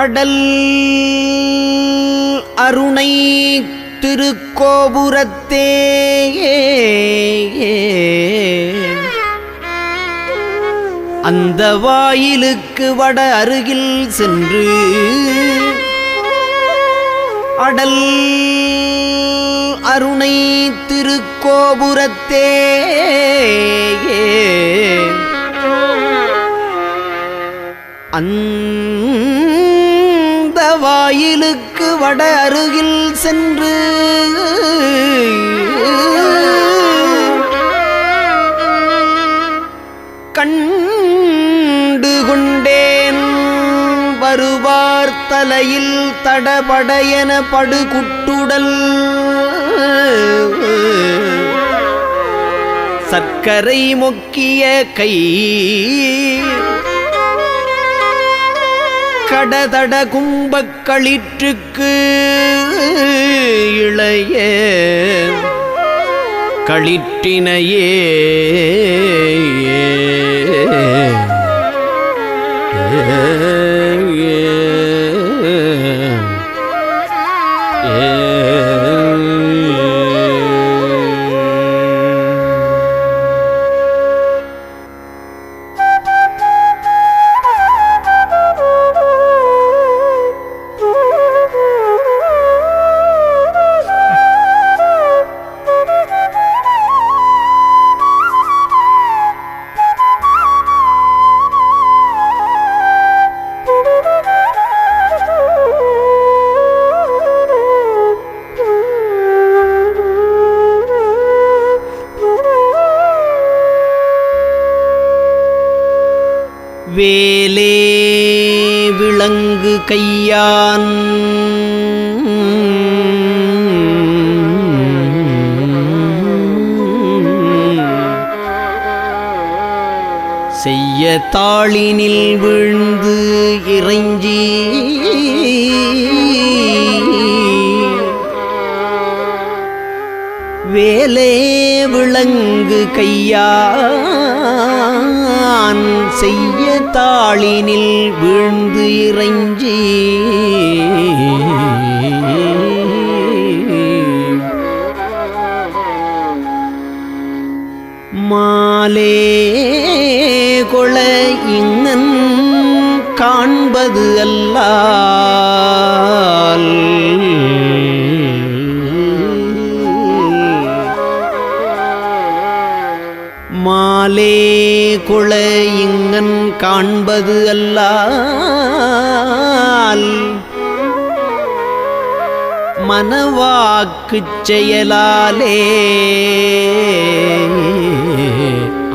அடல் அருணை திருக்கோபுரத்தே அந்த வாயிலுக்கு வட அருகில் சென்று அடல் அருணை திருக்கோபுரத்தே அந்த வாயிலுக்கு வட அருகில் சென்று கண்டு கொண்டேன் வருவார் தலையில் தடபடையன படுகுட்டுடல் சர்க்கரை மொக்கிய கை கடதட கும்பக்களிற்றுக்கு இளைய களிற்றினையே வேலே விளங்கு கையான் செய்ய தாளினில் வீழ்ந்து இறைஞ்சி வேலே விளங்கு கையான் செய்ய தாளினில் வீழ்ந்து இறைஞ்சி மாலே கொள இங்கன் காண்பது அல்லால் மாலே கொள இங்கன் காண்பது அல்லால் மனவாக்குச் செயலாலே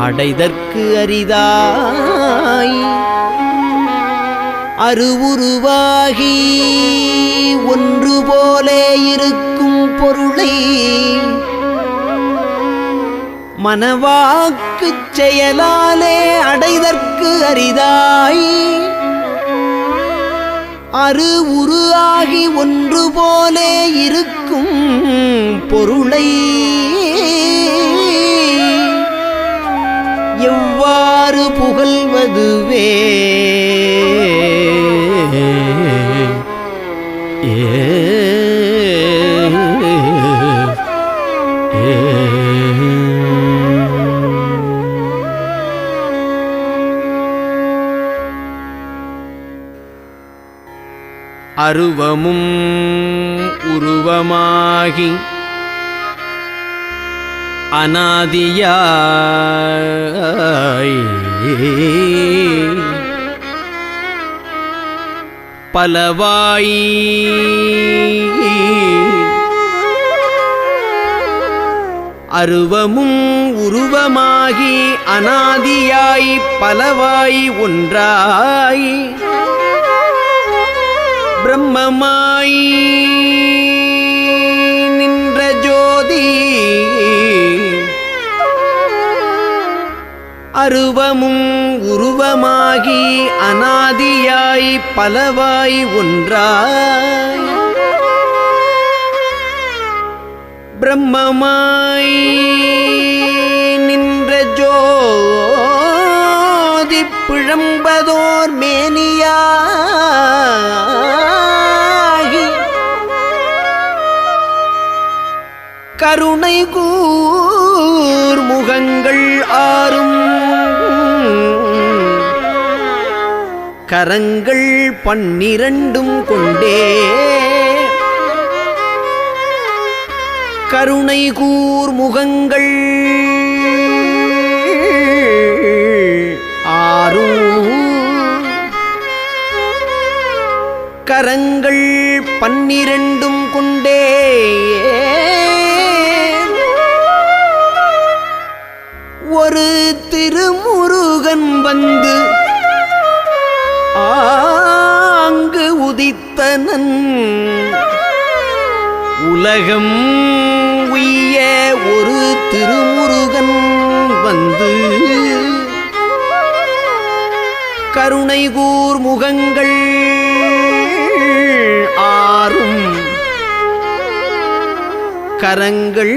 அடைதற்கு அரிதாய் அருவுருவாகி ஒன்று போலே இருக்கும் பொருளை மனவாக்குச் செயலாலே அடைதற்கு அரிதாய் அரு உரு ஆகி ஒன்று போலே இருக்கும் பொருளை எவ்வாறு புகழ்வதுவே அருவமும் உருவமாகி அநாதியாய் பலவாய் அருவமும் உருவமாகி அநாதியாய் பலவாய் ஒன்றாய் பிரம்மமாய் நின்ற ஜோதி அருவமும் உருவமாகி அநாதியாய் பலவாய் ஒன்றாய் பிரம்மமாய் நின்ற ஜோதி பிழம்பதோர் மேனியாய் கருணை கூர் முகங்கள் ஆறும் கரங்கள் 12 கொண்டே கருணை கூர் முகங்கள் ஆறும் கரங்கள் 12 கொண்டே ஒரு திருமுருகன் வந்து ஆங்கு உதித்தனன் உலகம் உய்ய ஒரு திருமுருகன் வந்து கருணை கூர் முகங்கள் ஆறும் கரங்கள்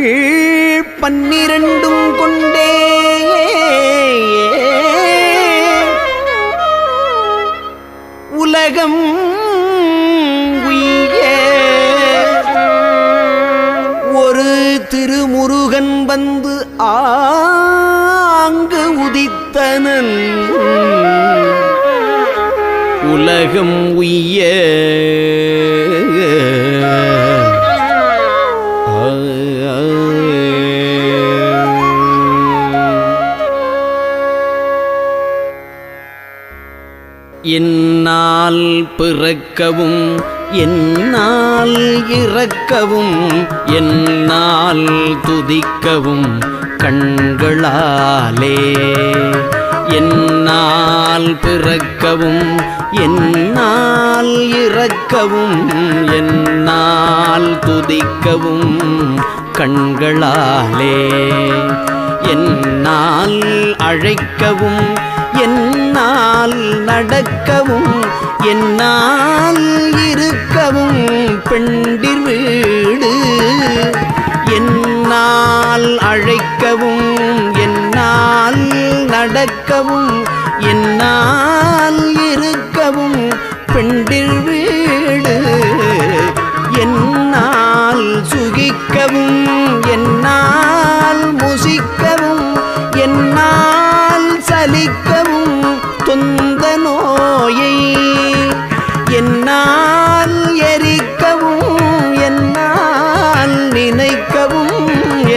12 கொண்டே உலகம் உய்ய ஒரு திருமுருகன் வந்து ஆங்கு உதித்தனன் உலகம் உய்ய என்னால் பிறக்கவும் என்னால் இறக்கவும் என்னால் துதிக்கவும் கண்களாலே என்னால் பிறக்கவும் என்னால் இறக்கவும் என்னால் துதிக்கவும் கண்களாலே என்னால் அழைக்கவும் என்னால் நடக்கவும் என்னால் இருக்கவும் பெண்டிர் வீடு என்னால் அழைக்கவும் என்னால் நடக்கவும் என்னால் இருக்கவும் பெண்டிர் வீடு என்னால் சுகிக்கவும் என்னால் முசிக்கவும் என்னால் சலிக்கவும் தொந்த நோயை என்னால் எரிக்கவும் என்னால் நினைக்கவும்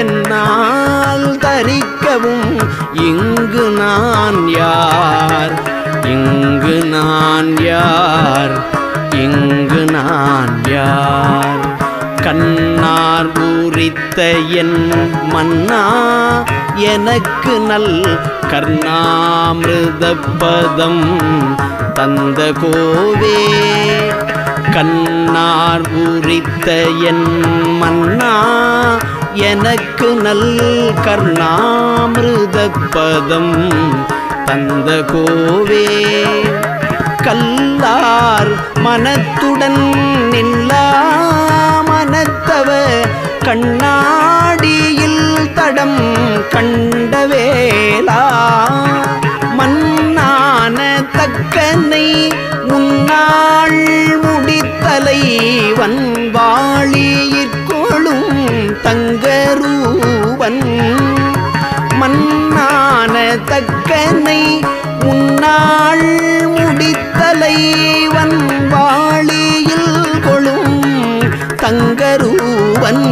என்னால் தரிக்கவும் இங்கு நான் யார் இங்கு நான் யார் இங்கு நான் யார் கண்ணார் பூரித்த என் மன்னா எனக்கு நல் கர்ணாமிருத பதம் தந்த கோவே கண்ணார் பூரித்த என் மன்னா எனக்கு நல் கர்ணாமிருத பதம் தந்த கோவே கல்லார் மனத்துடன் நில்லா மனத்தவ கண்ணாடியில் தடம் கண்டவேலா மன்னான தக்கனை முன்னாள் முடித்தலை வன்வாளியிற்கொளும் தங்கரூவன் மன்னான தக்கனை முன்னாள் முடித்தலை வன்வாளியில் கொளும் தங்கரூவன்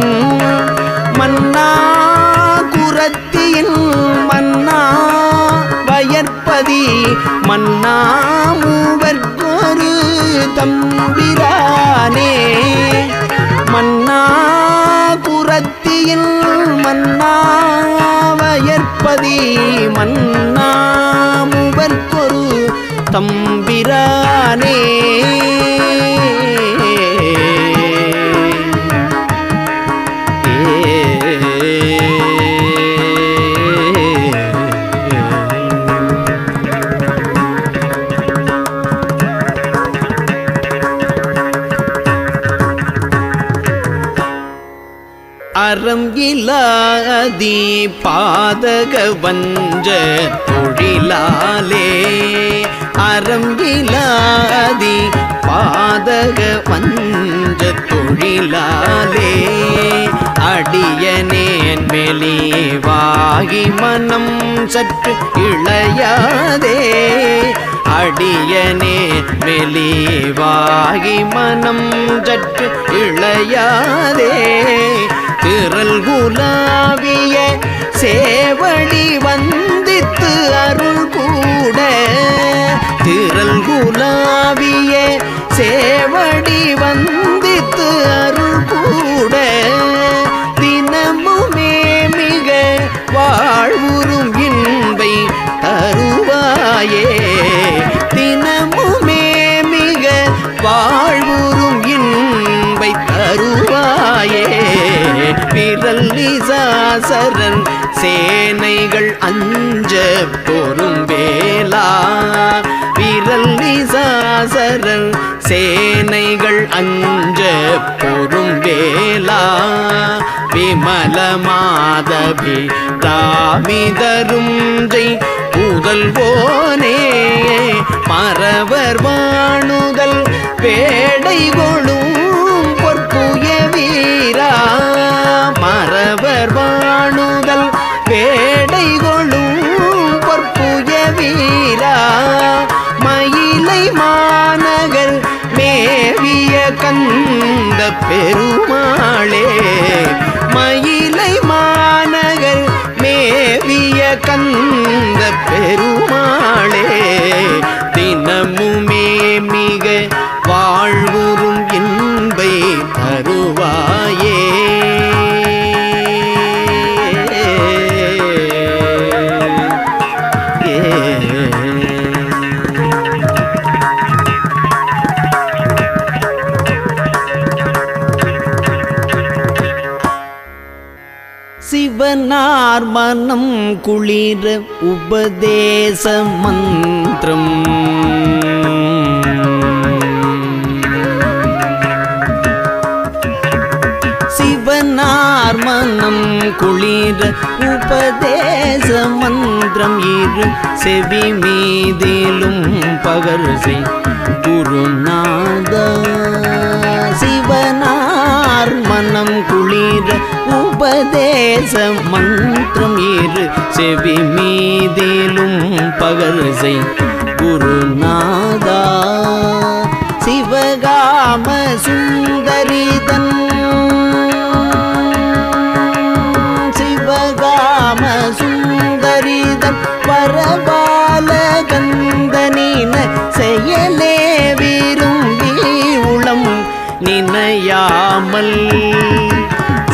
மன்னா குரத்தியின் மன்னா வயற்பதி மன்னா மூவர்க்கொரு தம்பிரானே மன்னா குரத்தியின் மன்னா வயற்பதி மன்னா மூவர்க்கொரு தம்பிரானே அறம் இலாதி பாதக வஞ்ச தொழிலாலே அறம் இலாதி பாதக வஞ்ச தொழிலாலே அடியனேன் மெலிவாகி மனம் சற்று இளையாதே அடியனேன் மெலிவாகி மனம் சற்று இளையாதே திரள் குலாவிய சேவடி வந்தித்து அருள் கூட திரள் குலாவிய சேவடி வந்தித்து அருள் கூட தினமுமே மிக வாழ்வுறும் இன்பை தருவாயே தினமுமே மிக வாழ்வுறும் இன்பை தருவாயே விரல்லிசாசரன் சேனைகள் அஞ்ச பொறும் வேலா விரல்லிசாசரன் சேனைகள் அஞ்ச பொறும் வேலா விமல மாதவி ராமிதரும் ஜெய் புதல்வோனே மறவர் வாணுதல் பேடை கொளும் பொற்புய வீரா மறவர் வாணுதல் பேடை கொளும் பொற்புய வீரா மயிலை மாநகர் மேவிய கந்த பெருமாளே மயிலை மாநகர் மேவிய கந்த பெருமாளே தினமுமே மிக வாழ்வுறும் இன்பை தருவாயே சிவனார் மனம் குளிர உபதேச மந்திரம் சிவனார் மனம் குளிர உபதேச மந்திரம் இரு செவி மீதிலும் பகர்சை குருநாதா சிவனார் மனம் குளிர உபதேச மந்திரம் இரு செவி மீதிலும் பகர்சை குருநாதா சிவகாம சுந்தரிதன் சிவகாம சுந்தரிதன் பரபால கந்தனின செயலே விரும்பி உளம் நினையாமல்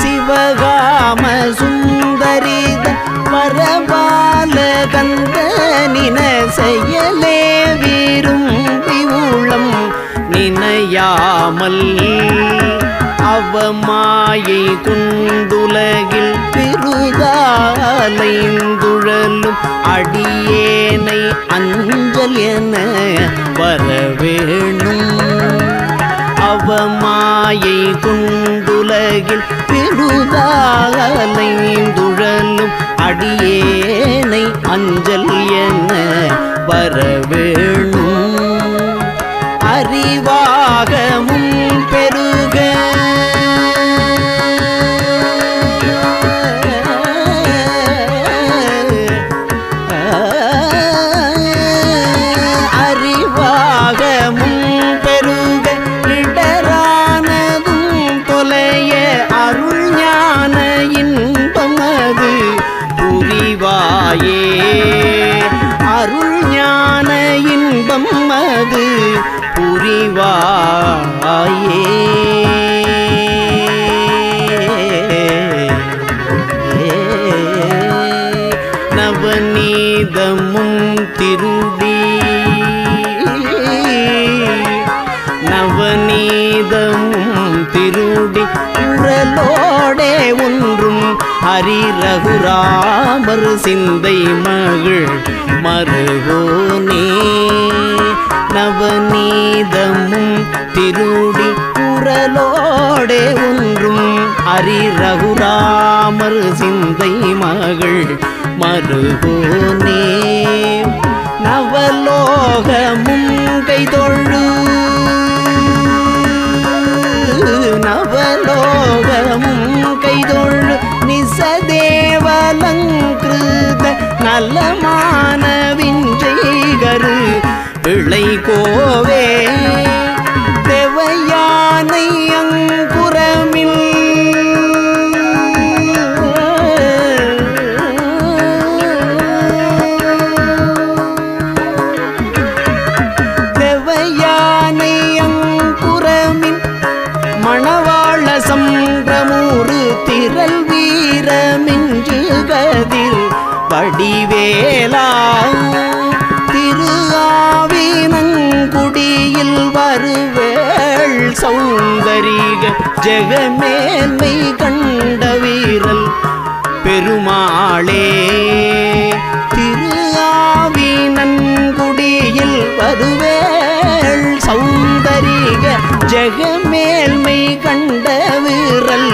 சிவகாம சுந்தரித பரபால கந்தனின செயலே விரும்பி உளம் நினையாமல் அவமாயை குண்டுலகில் பெருதாலைந்துழலும் அடியேனை அஞ்சல் என வரவேணும் அவமாயை குண்டுலகில் பெருதாலைந்துழலும் அடியேனை அஞ்சல் என வரவேணும் அறிவாகமும் பெருக அறிவாகமும் பெருக இடரானதும் தொலைய அருள் ஞான இன்பமது புரிவாயே அருள் ஞான இன்பம் அது புரிவாயே நவநீதமும் திருடி நவநீதமும் திருடி குரலோடே ஒன்றும் ஹரி ரகுராமர் சிந்தை மகள் மருகோனே நவநீதமும் திருடி குரலோடே ஒன்றும் ஹரி ரகுராமர் சிந்தை மகள் மருகோனே நவலோகமும் கைதொழு நவலோகமும் கைதொழு நலமான விஞ்சைகரு பிள்ளை கோவே தேவையானை அங்குரமில் தேவையானை அங்குரமின் மணவாள சம்பிரமூறு திரள் வீரமிஞ்சுகதில் வடிவேலா திரு ஆவினங்குடியில் வருவேள் சௌந்தரிக ஜெகமேன்மை கண்ட வீரல் பெருமாளே திரு ஆவினங்குடியில் வருவேள் சௌந்தரிக ஜெகமேல்மை கண்ட வீரல்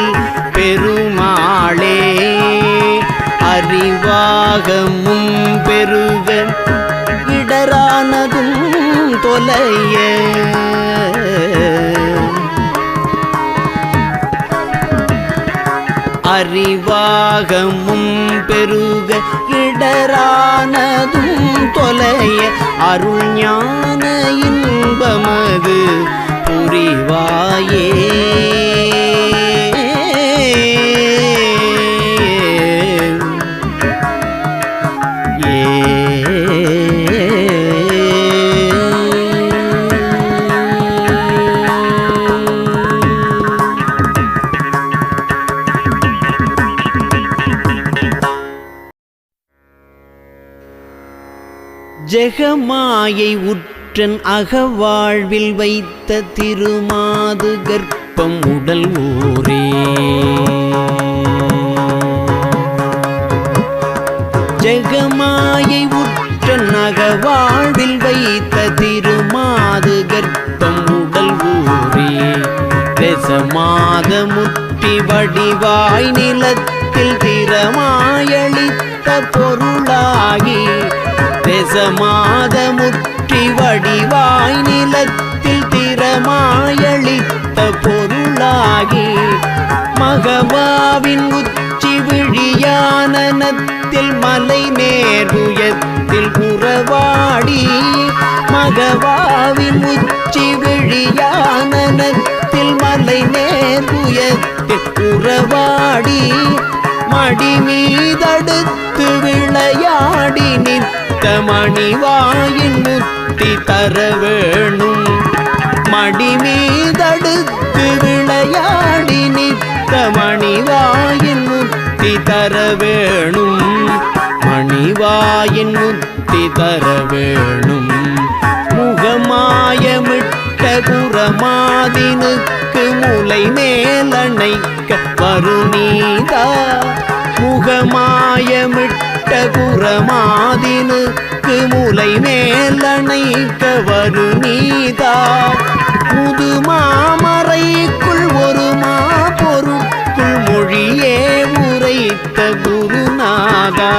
பெருமாளே அறிவாகமும் பெருக இடரானதும் தொலைய அறிவாகமும் பெருக இடரானதும் தொலைய அருள் ஞான இன்பமது புரிவாயே ஜெகமாயை உற்றன் அகவாழ்வில் வைத்த திருமாது கர்ப்பம் உடல் ஊரே ஜெகமாயை உற்றன் அகவாழ்வில் வைத்த திருமாது கர்ப்பம் உடல் ஊரே ரசமாத முற்றி வடிவாய் நிலத்தில் திறமாயளித்த பொருளாகி ரசமாத முற்றி வடிவாய் நிலத்தில் திறமாயளித்த பொருளாகி மகவாவின் உச்சி விழியானனத்தில் மலை நேர்வுயத்தில் உறவாடி மகவாவின் உச்சி விழியானனத்தில் மலை நேர்வுயத்தில் உறவாடி மடி மீதடுத்து விளையாடி நிற்க மணிவாயின் முத்தி தர வேணும் மடி மீதடுத்து விளையாடி நிற்க மணிவாயின் முத்தி தர வேணும் மணிவாயின் முத்தி தர வேணும் முகமாயமிட்ட குரமாதினுக்கு முலை மேலணைக்க வருநீதா முகமாயமிட்ட குரமாதினுக்கு முலை மேலணைக்க வருநீதா முதுமாமறைக்குள் ஒரு பொருட்குள் மொழியே உரைத்த குருநாதா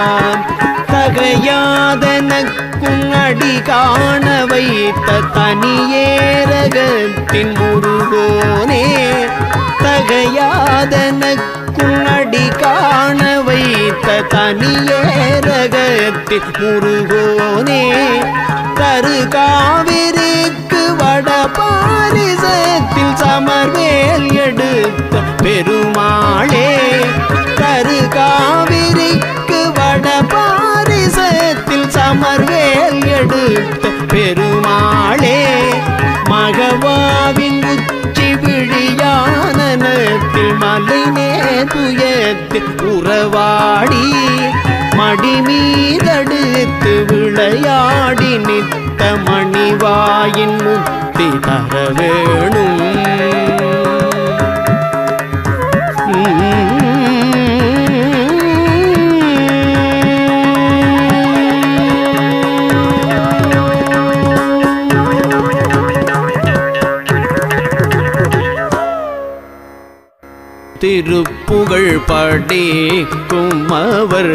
தகையாதனக்கும் அடி காண வைத்த தனியேரகத்தின் முருகோனே தகையாதனக்கும் அடி காண வைத்த தனியேரகத்தின் முருகோனே தரு காவிரிக்கு வட பாரிசத்தில் சமர்வேல் எடுத்த பெருமாளே தரு காவிரிக்கு வட பாரிசத்தில் சமர்வேல் எடுத்த பெருமாளே மகவாவின் உச்சி விழியானனத்தில் மலை நேதுயத்தில் உறவாடி மடி மீதடுத்து விளையாடி நித்த மணிவாயின் முத்தி தர வேணும் திருப்புகழ் படிக்கும் அவர்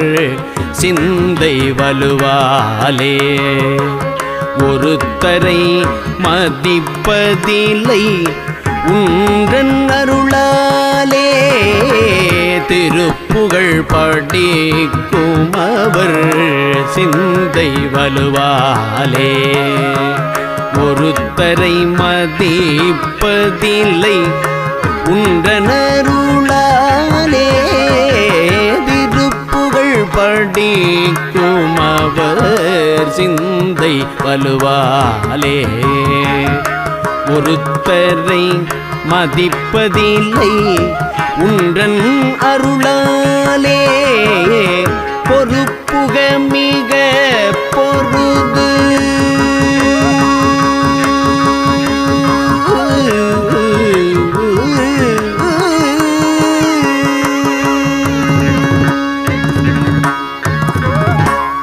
சிந்தை வலுவாலே ஒருத்தரை மதிப்பதில்லை உன்றன் அருளாலே திருப்புகழ் படிக்கும் அவர் சிந்தை வலுவாலே ஒருத்தரை மதிப்பதில்லை உன்றனருளாலே திருப்புகழ் படிக்கும் அவர் சிந்தை வலுவாலே ஒருத்தரை மதிப்பதில்லை உன்றன் அருளாலே பொறுப்புக மிக பொருது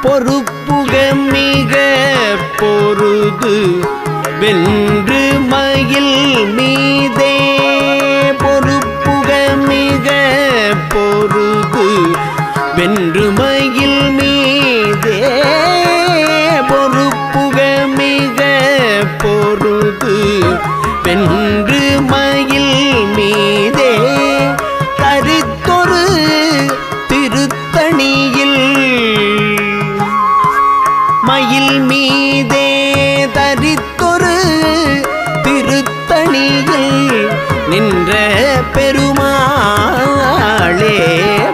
பொறுப்புக மிக பொருது வென்று மயில் மீதே பொறுப்புக மிக பொருது வென்று மயில் மீதே பொறுப்புக மிக பொருது வென்று மயில் மீதே தரித்தொரு திருத்தணியில் மயில் மீதே தரித்தொரு திருத்தணியில் நின்ற பெருமாளே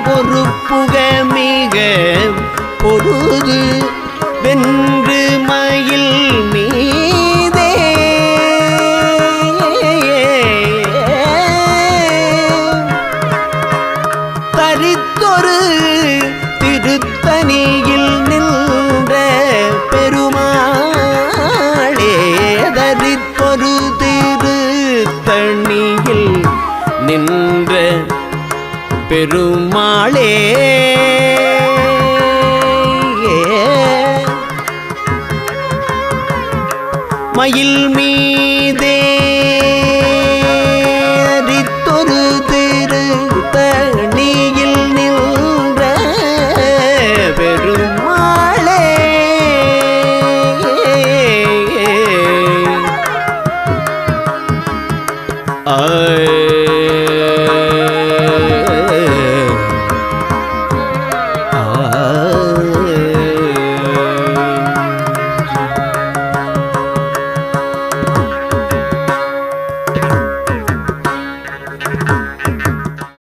பொறுப்புக மிக பொருது வென்று மயில் மீதே தரித்தொரு திருத்தணியில் நின்ற பெருமாளே தரித்தொரு திருத்தணியில் நின்ற பெருமாளே மயில் மீதே தரித்தொரு திருத்தணியில் நின்ற பெருமாளே